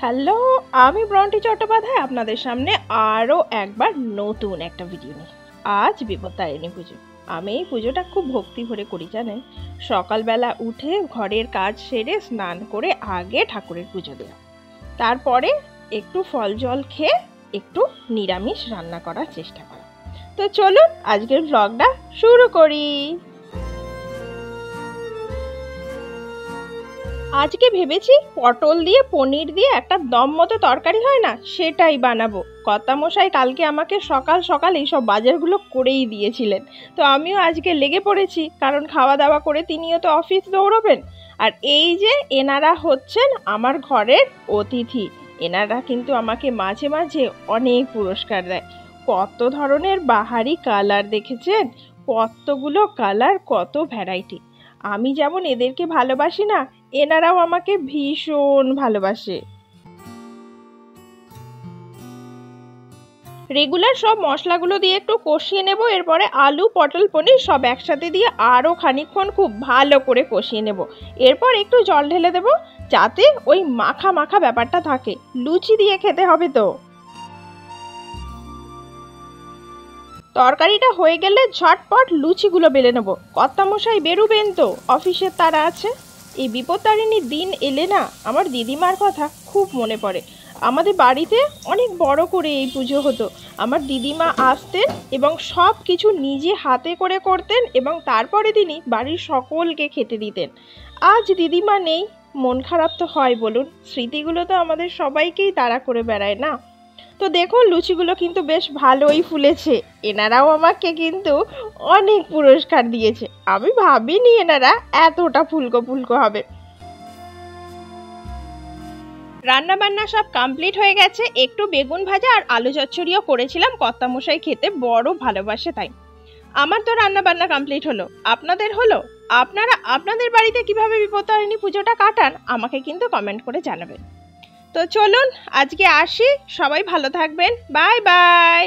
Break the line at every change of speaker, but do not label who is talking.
Hello, আমি Brontë Chattopadhyay আপনাদের সামনে আরও একবার নতুন একটা ভিডিও নিয়ে। আজ বিপত্তারিণী পুজো। আমি এই পুজোটা খুব ভক্তি ভরে করি জানেন। সকালবেলা উঠে ঘরের কাজ সেরে স্নান করে আগে ঠাকুরের পুজো দেওয়া, তারপরে একটু ফল জল খেয়ে একটু নিরামিষ রান্না করার চেষ্টা করা। তো চলুন আজকের ব্লগটা শুরু করি। আজকে ভেবেছি পটল দিয়ে পনির দিয়ে একটা দম মতো তরকারি হয় না, সেটাই বানাবো। কর্তামশাই কালকে আমাকে সকাল সকাল এইসব বাজারগুলো করেই দিয়েছিলেন, তো আমিও আজকে লেগে পড়েছি, কারণ খাওয়া দাওয়া করে তিনিও তো অফিস দৌড়বেন। আর এই যে এনারা হচ্ছেন আমার ঘরের অতিথি, এনারা কিন্তু আমাকে মাঝে মাঝে অনেক পুরস্কার দেয়। কত ধরনের বাহারি কালার দেখেছেন, কতগুলো কালার, কত ভ্যারাইটি। আমি যেমন এদেরকে ভালোবাসি না, এনারাও আমাকে ভীষণ ভালোবাসে। রেগুলার সব মশলাগুলো দিয়ে একটু কষিয়ে নেব, এরপরে আলু পটল পনির সব একসাথে দিয়ে আরও খানিকক্ষণ খুব ভালো করে কষিয়ে নেব। এরপর একটু জল ঢেলে দেব, যাতে ওই মাখা মাখা ব্যাপারটা থাকে। লুচি দিয়ে খেতে হবে তো। তরকারিটা হয়ে গেলে ঝটপট লুচিগুলো বেলে নেব। কর্তামশাই বেরোবেন তো, অফিসের তাড়া আছে। এই বিপত্তারিণীর দিন এলে না আমার দিদিমার কথা খুব মনে পড়ে। আমাদের বাড়িতে অনেক বড় করে এই পুজো হতো। আমার দিদিমা আসতেন এবং সব কিছু নিজে হাতে করে করতেন, এবং তারপরে তিনি বাড়ির সকলকে খেতে দিতেন। আজ দিদিমা নেই, মন খারাপ তো হয় বলুন। স্মৃতিগুলো তো আমাদের সবাইকেই তাড়া করে বেড়ায় না। তো দেখুন লুচিগুলো কিন্তু বেশ ভালোই ফুলেছে। এনারাও আমাকে কিন্তু অনেক পুরস্কার দিয়েছে। আমি ভাবিনি এনারা এতটা ফুলকো ফুলকো হবে। রান্না বান্না সব কমপ্লিট হয়ে গেছে। একটু বেগুন ভাজা আর আলু চচ্চড়িও করেছিলাম, কর্তামশাই খেতে বড় ভালোবাসে তাই। আমার তো রান্না বান্না কমপ্লিট হলো, আপনাদের হলো? আপনারা আপনাদের বাড়িতে কিভাবে বিপত্তারিণী পুজোটা কাটান আমাকে কিন্তু কমেন্ট করে জানাবেন। তো চলুন আজকে আসি, সবাই ভালো থাকবেন, বাই বাই।